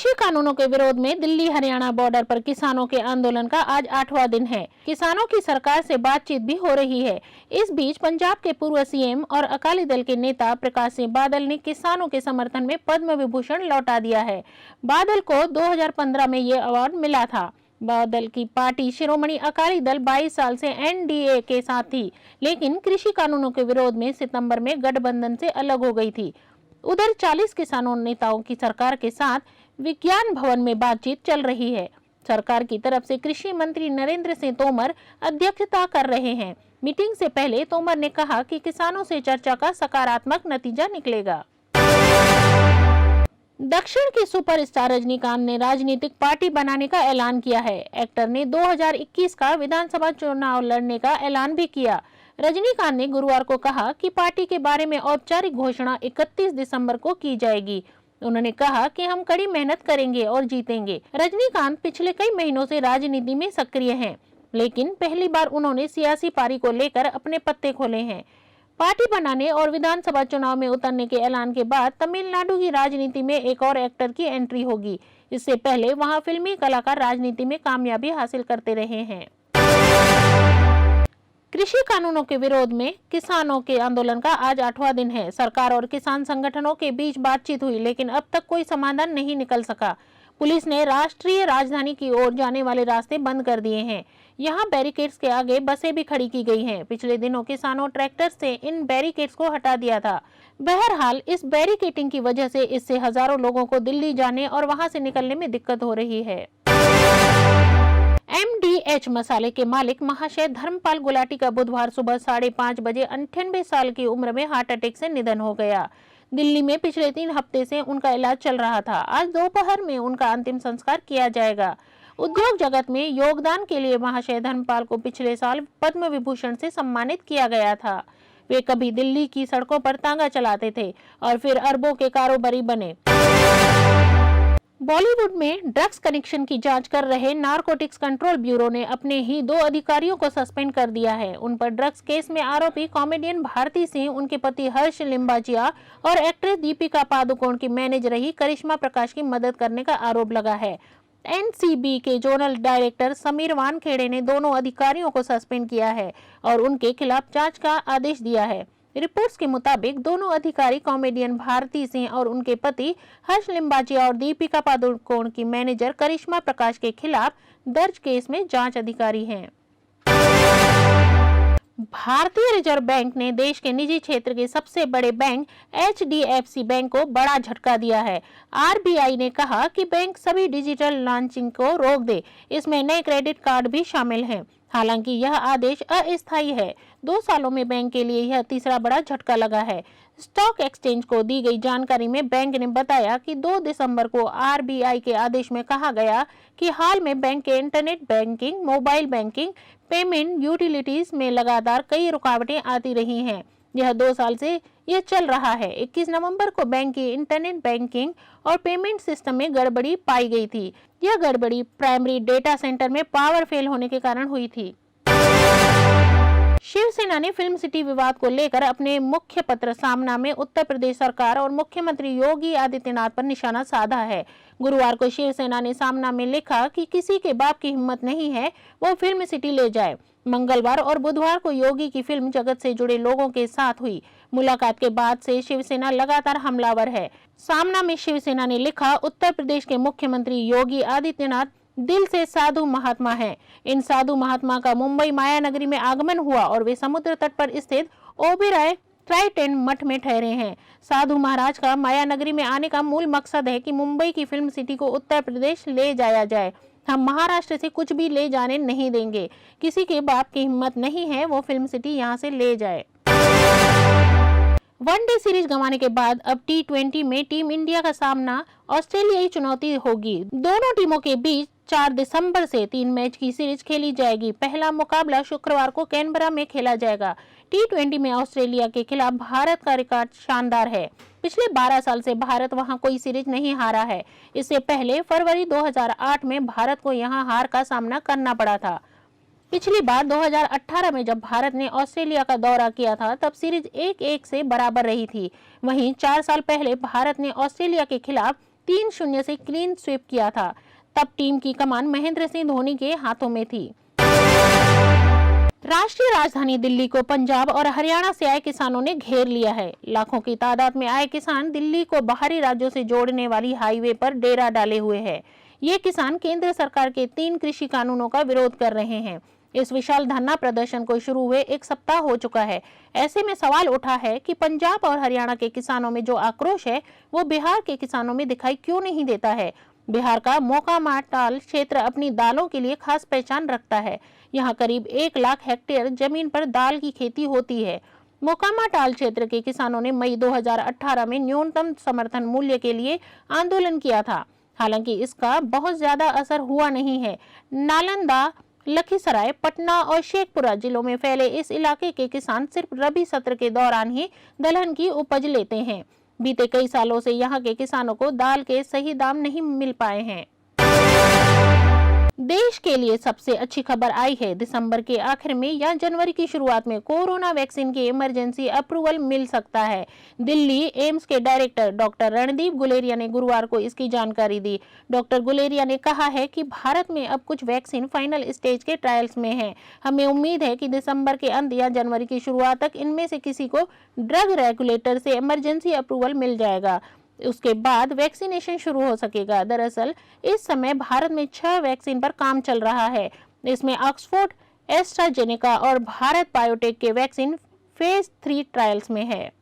कृषि कानूनों के विरोध में दिल्ली हरियाणा बॉर्डर पर किसानों के आंदोलन का आज 8वां दिन है। किसानों की सरकार से बातचीत भी हो रही है। इस बीच पंजाब के पूर्व सीएम और अकाली दल के नेता प्रकाश सिंह बादल ने किसानों के समर्थन में पद्म विभूषण लौटा दिया है। बादल को 2015 में ये अवार्ड मिला था। बादल की पार्टी शिरोमणि अकाली दल 22 साल से एनडीए के साथ थी, लेकिन कृषि कानूनों के विरोध में सितंबर में गठबंधन से अलग हो गई थी। उधर 40 किसानों नेताओं की सरकार के साथ विज्ञान भवन में बातचीत चल रही है। सरकार की तरफ से कृषि मंत्री नरेंद्र सिंह तोमर अध्यक्षता कर रहे हैं। मीटिंग से पहले तोमर ने कहा कि किसानों से चर्चा का सकारात्मक नतीजा निकलेगा। दक्षिण के सुपरस्टार रजनीकांत ने राजनीतिक पार्टी बनाने का ऐलान किया है। एक्टर ने 2021 का विधानसभा चुनाव लड़ने का ऐलान भी किया। रजनीकांत ने गुरुवार को कहा कि पार्टी के बारे में औपचारिक घोषणा 31 दिसंबर को की जाएगी। उन्होंने कहा कि हम कड़ी मेहनत करेंगे और जीतेंगे। रजनीकांत पिछले कई महीनों से राजनीति में सक्रिय हैं, लेकिन पहली बार उन्होंने सियासी पारी को लेकर अपने पत्ते खोले हैं। पार्टी बनाने और विधानसभा चुनाव में उतरने के ऐलान के बाद तमिलनाडु की राजनीति में एक और एक्टर की एंट्री होगी। इससे पहले वहां फिल्मी कलाकार राजनीति में कामयाबी हासिल करते रहे हैं। कृषि कानूनों के विरोध में किसानों के आंदोलन का आज 8वां दिन है। सरकार और किसान संगठनों के बीच बातचीत हुई, लेकिन अब तक कोई समाधान नहीं निकल सका। पुलिस ने राष्ट्रीय राजधानी की ओर जाने वाले रास्ते बंद कर दिए हैं। यहां बैरिकेड्स के आगे बसें भी खड़ी की गई हैं। पिछले दिनों किसानों ट्रैक्टर से इन बैरिकेड्स को हटा दिया था। बहरहाल इस बैरिकेडिंग की वजह से इससे हजारों लोगों को दिल्ली जाने और वहां से निकलने में दिक्कत हो रही है। MDH मसाले के मालिक महाशय धर्मपाल गुलाटी का बुधवार सुबह 5:30 बजे 98 साल की उम्र में हार्ट अटैक से निधन हो गया। दिल्ली में पिछले 3 हफ्ते से उनका इलाज चल रहा था। आज दोपहर में उनका अंतिम संस्कार किया जाएगा। उद्योग जगत में योगदान के लिए महाशय धर्मपाल को पिछले साल पद्म विभूषण से सम्मानित किया गया था। वे कभी दिल्ली की सड़कों पर तांगा चलाते थे और फिर अरबों के कारोबारी बने। बॉलीवुड में ड्रग्स कनेक्शन की जांच कर रहे नारकोटिक्स कंट्रोल ब्यूरो ने अपने ही 2 अधिकारियों को सस्पेंड कर दिया है। उन पर ड्रग्स केस में आरोपी कॉमेडियन भारती सिंह, उनके पति हर्ष लिम्बाचिया और एक्ट्रेस दीपिका पादुकोण की मैनेजर रही करिश्मा प्रकाश की मदद करने का आरोप लगा है। NCB के जोनल डायरेक्टर समीर वानखेड़े ने दोनों अधिकारियों को सस्पेंड किया है और उनके खिलाफ जांच का आदेश दिया है। रिपोर्ट्स के मुताबिक दोनों अधिकारी कॉमेडियन भारती सिंह और उनके पति हर्ष लिम्बाचिया और दीपिका पादुकोण की मैनेजर करिश्मा प्रकाश के खिलाफ दर्ज केस में जांच अधिकारी हैं। भारतीय रिजर्व बैंक ने देश के निजी क्षेत्र के सबसे बड़े बैंक HDFC बैंक को बड़ा झटका दिया है। RBI ने कहा कि बैंक सभी डिजिटल लॉन्चिंग को रोक दे। इसमें नए क्रेडिट कार्ड भी शामिल हैं। हालांकि यह आदेश अस्थायी है। 2 सालों में बैंक के लिए यह तीसरा बड़ा झटका लगा है। स्टॉक एक्सचेंज को दी गई जानकारी में बैंक ने बताया कि 2 दिसंबर को RBI के आदेश में कहा गया कि हाल में बैंक के internet banking, mobile banking, payment utilities में लगातार कई रुकावटें आती रही हैं। यह 2 साल से यह चल रहा है। 21 नवंबर को बैंक की इंटरनेट बैंकिंग और पेमेंट सिस्टम में गड़बड़ी पाई गई थी। यह गड़बड़ी प्राइमरी डेटा सेंटर में पावर फेल होने के कारण हुई थी। शिवसेना ने फिल्म सिटी विवाद को लेकर अपने मुख्य पत्र सामना में उत्तर प्रदेश सरकार और मुख्यमंत्री योगी आदित्यनाथ पर निशाना साधा है। गुरुवार को शिवसेना ने सामना में लिखा कि किसी के बाप की हिम्मत नहीं है वो फिल्म सिटी ले जाए। मंगलवार और बुधवार को योगी की फिल्म जगत से जुड़े लोगों के साथ हुई मुलाकात के बाद से शिवसेना लगातार हमलावर है। सामना में शिवसेना ने लिखा, उत्तर प्रदेश के मुख्यमंत्री योगी आदित्यनाथ दिल से साधु महात्मा हैं। इन साधु महात्मा का मुंबई माया नगरी में आगमन हुआ और वे समुद्र तट पर स्थित ओबेरॉय ट्राइडेंट मठ में ठहरे हैं। साधु महाराज का माया नगरी में आने का मूल मकसद है कि मुंबई की फिल्म सिटी को उत्तर प्रदेश ले जाया जाए। हम महाराष्ट्र से कुछ भी ले जाने नहीं देंगे। किसी के बाप की हिम्मत नहीं है वो फिल्म सिटी यहाँ से ले जाए। वनडे सीरीज गंवाने के बाद अब T20 में टीम इंडिया का सामना ऑस्ट्रेलियाई चुनौती होगी। दोनों टीमों के बीच 4 दिसंबर से 3 मैच की सीरीज खेली जाएगी। पहला मुकाबला शुक्रवार को कैनबरा में खेला जाएगा। T20 में ऑस्ट्रेलिया के खिलाफ भारत का रिकॉर्ड शानदार है। पिछले 12 साल से भारत वहां कोई सीरीज नहीं हारा है। इससे पहले फरवरी 2008 में भारत को यहां हार का सामना करना पड़ा था। पिछली बार 2018 में जब भारत ने ऑस्ट्रेलिया का दौरा किया था तब सीरीज 1-1 से बराबर रही थी। वहीं 4 साल पहले भारत ने ऑस्ट्रेलिया के खिलाफ 3-0 से क्लीन स्वीप किया था। तब टीम की कमान महेंद्र सिंह धोनी के हाथों में थी। राष्ट्रीय राजधानी दिल्ली को पंजाब और हरियाणा से आए किसानों ने घेर लिया है। लाखों की तादाद में आए किसान दिल्ली को बाहरी राज्यों से जोड़ने वाली हाईवे पर डेरा डाले हुए हैं। ये किसान केंद्र सरकार के 3 कृषि कानूनों का विरोध कर रहे हैं। इस विशाल धरना प्रदर्शन को शुरू हुए 1 सप्ताह हो चुका है। ऐसे में सवाल उठा है कि पंजाब और हरियाणा के किसानों में जो आक्रोश है वो बिहार के किसानों में दिखाई क्यों नहीं देता है। बिहार का मोकामा टाल क्षेत्र अपनी दालों के लिए खास पहचान रखता है। यहाँ करीब 1 लाख हेक्टेयर जमीन पर दाल की खेती होती है। मोकामा टाल क्षेत्र के किसानों ने मई 2018 में न्यूनतम समर्थन मूल्य के लिए आंदोलन किया था। हालांकि इसका बहुत ज्यादा असर हुआ नहीं है। नालंदा, लखीसराय, पटना और शेखपुरा जिलों में फैले इस इलाके के किसान सिर्फ रबी सत्र के दौरान ही दलहन की उपज लेते हैं। बीते कई सालों से यहाँ के किसानों को दाल के सही दाम नहीं मिल पाए हैं। देश के लिए सबसे अच्छी खबर आई है। दिसंबर के आखिर में या जनवरी की शुरुआत में कोरोना वैक्सीन की इमरजेंसी अप्रूवल मिल सकता है। दिल्ली एम्स के डायरेक्टर डॉक्टर रणदीप गुलेरिया ने गुरुवार को इसकी जानकारी दी। डॉक्टर गुलेरिया ने कहा है कि भारत में अब कुछ वैक्सीन फाइनल स्टेज के ट्रायल्स में हैं। हमें उम्मीद है कि दिसंबर के अंत या जनवरी की शुरुआत तक इनमें से किसी को ड्रग रेगुलेटर से इमरजेंसी अप्रूवल मिल जाएगा। उसके बाद वैक्सीनेशन शुरू हो सकेगा। दरअसल इस समय भारत में 6 वैक्सीन पर काम चल रहा है। इसमें ऑक्सफोर्ड, एस्ट्राजेनेका और भारत बायोटेक के वैक्सीन फेज 3 ट्रायल्स में है।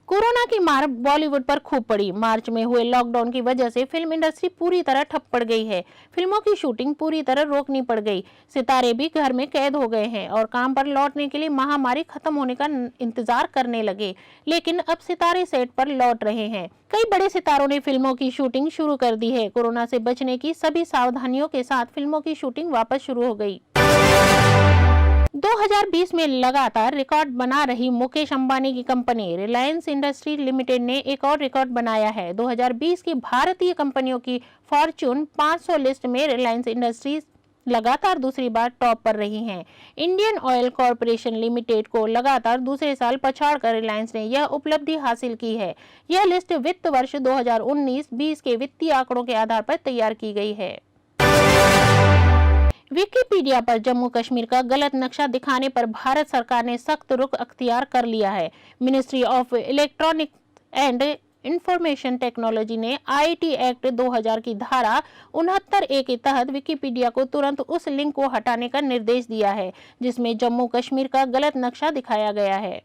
कोरोना की मार बॉलीवुड पर खूब पड़ी। मार्च में हुए लॉकडाउन की वजह से फिल्म इंडस्ट्री पूरी तरह ठप पड़ गई है। फिल्मों की शूटिंग पूरी तरह रोकनी पड़ गई। सितारे भी घर में कैद हो गए हैं और काम पर लौटने के लिए महामारी खत्म होने का इंतजार करने लगे। लेकिन अब सितारे सेट पर लौट रहे हैं। कई बड़े सितारों ने फिल्मों की शूटिंग शुरू कर दी है। कोरोना से बचने की सभी सावधानियों के साथ फिल्मों की शूटिंग वापस शुरू हो गई। 2020 में लगातार रिकॉर्ड बना रही मुकेश अंबानी की कंपनी रिलायंस इंडस्ट्री लिमिटेड ने एक और रिकॉर्ड बनाया है। 2020 की भारतीय कंपनियों की फॉर्च्यून 500 लिस्ट में रिलायंस इंडस्ट्रीज लगातार दूसरी बार टॉप पर रही हैं। इंडियन ऑयल कॉरपोरेशन लिमिटेड को लगातार दूसरे साल पछाड़कर रिलायंस ने यह उपलब्धि हासिल की है। यह लिस्ट वित्त वर्ष 2019-20 के वित्तीय आंकड़ों के आधार पर तैयार की गई है। विकिपीडिया पर जम्मू कश्मीर का गलत नक्शा दिखाने पर भारत सरकार ने सख्त रुख अख्तियार कर लिया है। Ministry of electronics and information technology ने आईटी एक्ट 2000 की धारा 69A के तहत विकिपीडिया को तुरंत उस लिंक को हटाने का निर्देश दिया है जिसमें जम्मू कश्मीर का गलत नक्शा दिखाया गया है।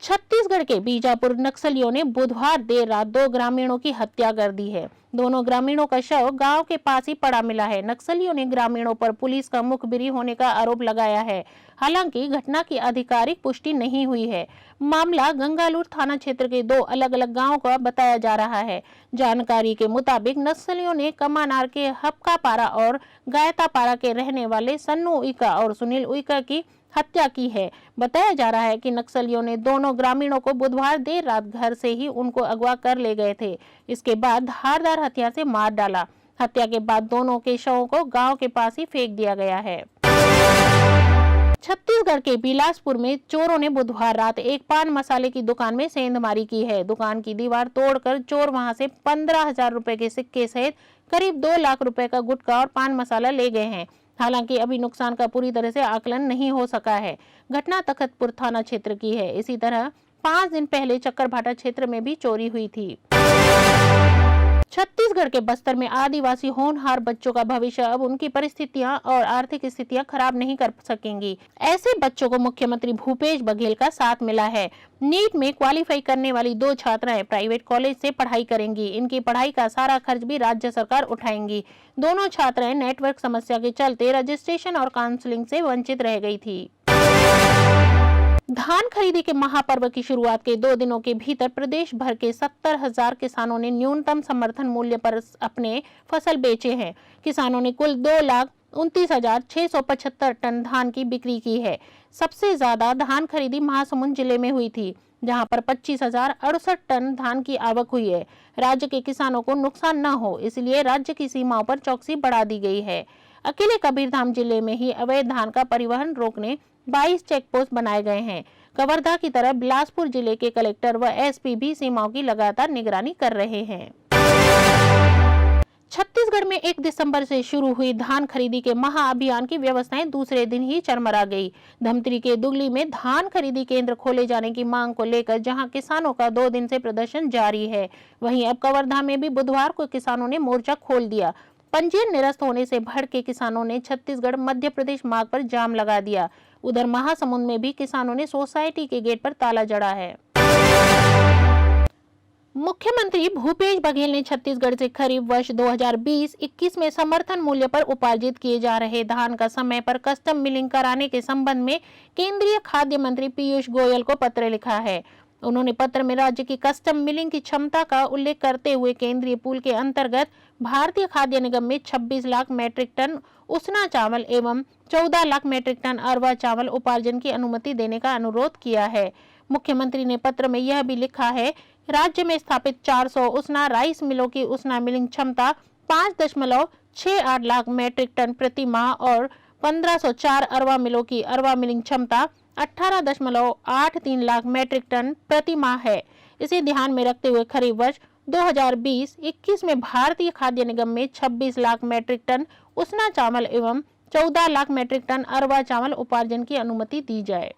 छत्तीसगढ़ के बीजापुर नक्सलियों ने बुधवार देर रात 2 ग्रामीणों की हत्या कर दी है। दोनों ग्रामीणों का शव गांव के पास ही पड़ा मिला है। नक्सलियों ने ग्रामीणों पर पुलिस का मुखबिरी होने का आरोप लगाया है। हालांकि घटना की आधिकारिक पुष्टि नहीं हुई है। मामला गंगालूर थाना क्षेत्र के 2 अलग-अलग गांवों का बताया जा रहा है। जानकारी के मुताबिक नक्सलियों ने कमानार के हपकापारा और गायतापारा के रहने वाले सन्नू उइका और सुनील उइका की हत्या की है। बताया जा रहा है कि नक्सलियों ने दोनों ग्रामीणों को बुधवार देर रात घर से ही उनको अगवा कर ले गए थे। इसके बाद धारदार हथियार से मार डाला। हत्या के बाद दोनों के शवों को गांव के पास ही फेंक दिया गया है। छत्तीसगढ़ के बिलासपुर में चोरों ने बुधवार रात एक पान मसाले की दुकान में सेंधमारी की है। दुकान की दीवार तोड़कर चोर वहां से 15,000 रुपए के सिक्के सहित करीब 2 लाख रुपए का गुटखा और पान मसाला ले गए हैं। हालांकि अभी नुकसान का पूरी तरह से आकलन नहीं हो सका है। घटना तखतपुर थाना क्षेत्र की है। इसी तरह 5 दिन पहले चक्करभाटा क्षेत्र में भी चोरी हुई थी। छत्तीसगढ़ के बस्तर में आदिवासी होनहार बच्चों का भविष्य अब उनकी परिस्थितियां और आर्थिक स्थितियां खराब नहीं कर सकेंगी। ऐसे बच्चों को मुख्यमंत्री भूपेश बघेल का साथ मिला है। नीट में क्वालिफाई करने वाली 2 छात्राएं प्राइवेट कॉलेज से पढ़ाई करेंगी। इनकी पढ़ाई का सारा खर्च भी राज्य सरकार उठाएंगी। दोनों छात्राएं नेटवर्क समस्या के चलते रजिस्ट्रेशन और काउंसलिंग से वंचित रह गई थी। धान खरीदी के महापर्व की शुरुआत के 2 दिनों के भीतर प्रदेश भर के 70,000 किसानों ने न्यूनतम समर्थन मूल्य पर अपने फसल बेचे हैं। किसानों ने कुल 2,29,675 टन धान की बिक्री की है। सबसे ज्यादा धान खरीदी महासमुंद जिले में हुई थी, जहां पर 25,068 टन धान की आवक हुई है। राज्य के किसानों को नुकसान न हो, इसलिए राज्य की सीमाओं पर चौकसी बढ़ा दी गई है। अकेले कबीरधाम जिले में ही अवैध धान का परिवहन रोकने 22 चेक पोस्ट बनाए गए हैं। कवर्धा की तरह बिलासपुर जिले के कलेक्टर व एसपी भी सीमाओं की लगातार निगरानी कर रहे हैं। छत्तीसगढ़ में 1 दिसंबर से शुरू हुई धान खरीदी के महाअभियान की व्यवस्थाएं दूसरे दिन ही चरमरा गई। धमतरी के दुगली में धान खरीदी केंद्र खोले जाने की मांग को लेकर जहां किसानों का 2 दिन से प्रदर्शन जारी है, वहीं अब कवर्धा में भी बुधवार को किसानों ने मोर्चा खोल दिया। पंजीयन निरस्त होने से भड़के किसानों ने छत्तीसगढ़ मध्य प्रदेश मार्ग पर जाम लगा दिया। उधर महासमुंद में भी किसानों ने सोसाइटी के गेट पर ताला जड़ा है। मुख्यमंत्री भूपेश बघेल ने छत्तीसगढ़ से खरीफ वर्ष 2020-21 में समर्थन मूल्य पर उपार्जित किए जा रहे धान का समय पर कस्टम मिलिंग कराने के संबंध में केंद्रीय खाद्य मंत्री पीयूष गोयल को पत्र लिखा है। उन्होंने पत्र में राज्य की कस्टम मिलिंग की क्षमता का उल्लेख करते हुए केंद्रीय पूल के अंतर्गत भारतीय खाद्य निगम में 26 लाख मैट्रिक टन उसना चावल एवं 14 लाख मैट्रिक टन अरवा चावल उपार्जन की अनुमति देने का अनुरोध किया है। मुख्यमंत्री ने पत्र में यह भी लिखा है, राज्य में स्थापित 400 उसना राइस मिलों की उसना मिलिंग क्षमता 5.68 लाख मैट्रिक टन प्रति माह और 1504 अरवा मिलों की अरवा मिलिंग क्षमता 18.83 लाख मैट्रिक टन प्रति माह है। इसे ध्यान में रखते हुए खरीफ वर्ष 2020-21 में भारतीय खाद्य निगम में 26 लाख मैट्रिक टन उसना चावल एवं 14 लाख मैट्रिक टन अरवा चावल उपार्जन की अनुमति दी जाए।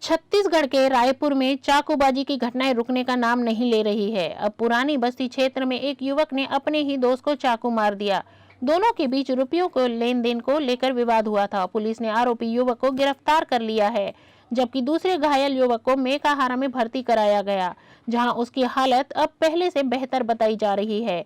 छत्तीसगढ़ के रायपुर में चाकूबाजी की घटनाएं रुकने का नाम नहीं ले रही है। अब पुरानी बस्ती क्षेत्र में एक युवक ने अपने ही दोस्त को चाकू मार दिया। दोनों के बीच रुपयों को लेन देन को लेकर विवाद हुआ था। पुलिस ने आरोपी युवक को गिरफ्तार कर लिया है, जबकि दूसरे घायल युवक को मेकाहारा में भर्ती कराया गया, जहां उसकी हालत अब पहले से बेहतर बताई जा रही है।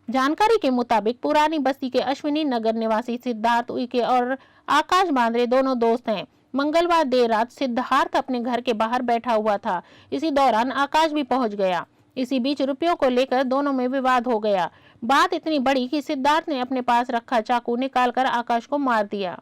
जानकारी के मुताबिक पुरानी बस्ती के अश्विनी नगर निवासी सिद्धार्थ उइके और आकाश बांद्रे दोनों दोस्त हैं। मंगलवार देर रात सिद्धार्थ अपने घर के बाहर बैठा हुआ था। इसी दौरान आकाश भी पहुंच गया। इसी बीच रुपयों को लेकर दोनों में विवाद हो गया। बात इतनी बड़ी कि सिद्धार्थ ने अपने पास रखा चाकू निकालकर आकाश को मार दिया।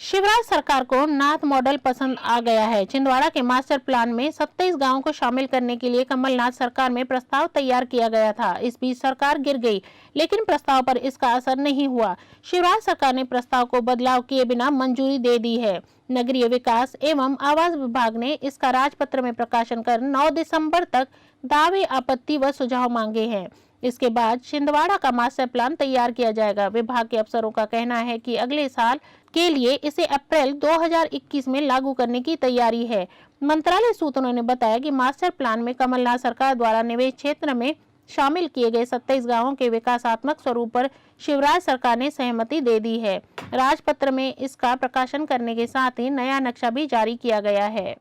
शिवराज सरकार को नाथ मॉडल पसंद आ गया है। छिंदवाड़ा के मास्टर प्लान में 27 गांवों को शामिल करने के लिए कमलनाथ सरकार में प्रस्ताव तैयार किया गया था। इस बीच सरकार गिर गई, लेकिन प्रस्ताव पर इसका असर नहीं हुआ। शिवराज सरकार ने प्रस्ताव को बदलाव किए बिना मंजूरी दे दी है। नगरीय विकास एवं आवास विभाग ने इसका राजपत्र में प्रकाशन कर 9 दिसंबर तक दावे, आपत्ति व सुझाव मांगे हैं। इसके बाद छिंदवाड़ा का मास्टर प्लान तैयार किया जाएगा। विभाग के अफसरों का कहना है कि अगले साल के लिए इसे अप्रैल 2021 में लागू करने की तैयारी है। मंत्रालय सूत्रों ने बताया कि मास्टर प्लान में कमलनाथ सरकार द्वारा निवेश क्षेत्र में शामिल किए गए 27 गांवों के विकासात्मक स्वरूप पर शिवराज सरकार ने सहमति दे दी है। राजपत्र में इसका प्रकाशन करने के साथ ही नया नक्शा भी जारी किया गया है।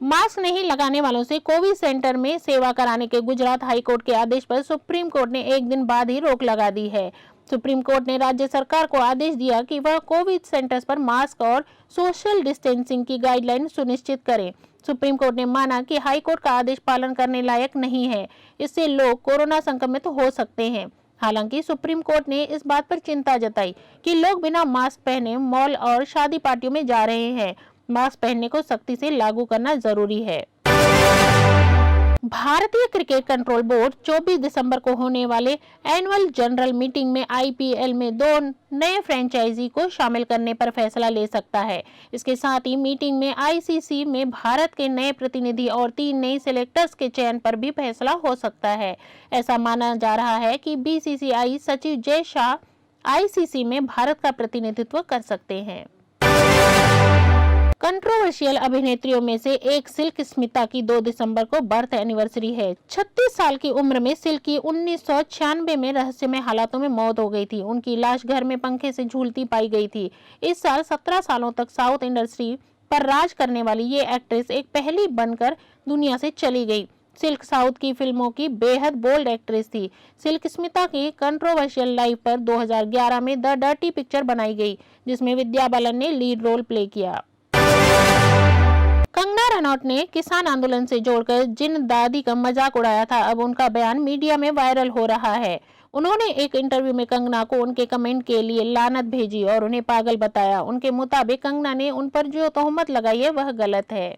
मास्क नहीं लगाने वालों से कोविड सेंटर में सेवा कराने के गुजरात हाईकोर्ट के आदेश पर सुप्रीम कोर्ट ने एक दिन बाद ही रोक लगा दी है। सुप्रीम कोर्ट ने राज्य सरकार को आदेश दिया कि वह कोविड सेंटर्स पर मास्क और सोशल डिस्टेंसिंग की गाइडलाइन सुनिश्चित करे। सुप्रीम कोर्ट ने माना कि हाईकोर्ट का आदेश पालन करने लायक नहीं है, इससे लोग कोरोना संक्रमित हो सकते हैं। हालांकि सुप्रीम कोर्ट ने इस बात पर चिंता जताई कि लोग बिना मास्क पहने मॉल और शादी पार्टियों में जा रहे हैं। मास्क पहनने को सख्ती से लागू करना जरूरी है। भारतीय क्रिकेट कंट्रोल बोर्ड 24 दिसंबर को होने वाले एनुअल जनरल मीटिंग में आईपीएल में 2 नए फ्रेंचाइजी को शामिल करने पर फैसला ले सकता है। इसके साथ ही मीटिंग में आईसीसी में भारत के नए प्रतिनिधि और 3 नए सिलेक्टर्स के चयन पर भी फैसला हो सकता है। ऐसा माना जा रहा है कि बीसीसीआई सचिव जय शाह आईसीसी में भारत का प्रतिनिधित्व कर सकते हैं। कंट्रोवर्शियल अभिनेत्रियों में से एक सिल्क स्मिता की 2 दिसंबर को बर्थ एनिवर्सरी है। 36 साल की उम्र में सिल्क की 1996 में रहस्यमय हालातों में मौत हो गई थी। उनकी लाश घर में पंखे से झूलती पाई गई थी। इस साल 17 सालों तक साउथ इंडस्ट्री पर राज करने वाली ये एक्ट्रेस एक पहली बनकर दुनिया से चली गई। सिल्क साउथ की फिल्मों की बेहद बोल्ड एक्ट्रेस थी। सिल्क स्मिता की कंट्रोवर्शियल लाइफ पर 2011 में द डर्टी पिक्चर बनाई गई, जिसमें विद्या बालन ने लीड रोल प्ले किया। कंगना रनौत ने किसान आंदोलन से जोड़कर जिन दादी का मजाक उड़ाया था, अब उनका बयान मीडिया में वायरल हो रहा है। उन्होंने एक इंटरव्यू में कंगना को उनके कमेंट के लिए लानत भेजी और उन्हें पागल बताया। उनके मुताबिक कंगना ने उन पर जो तोहमत लगाई है वह गलत है।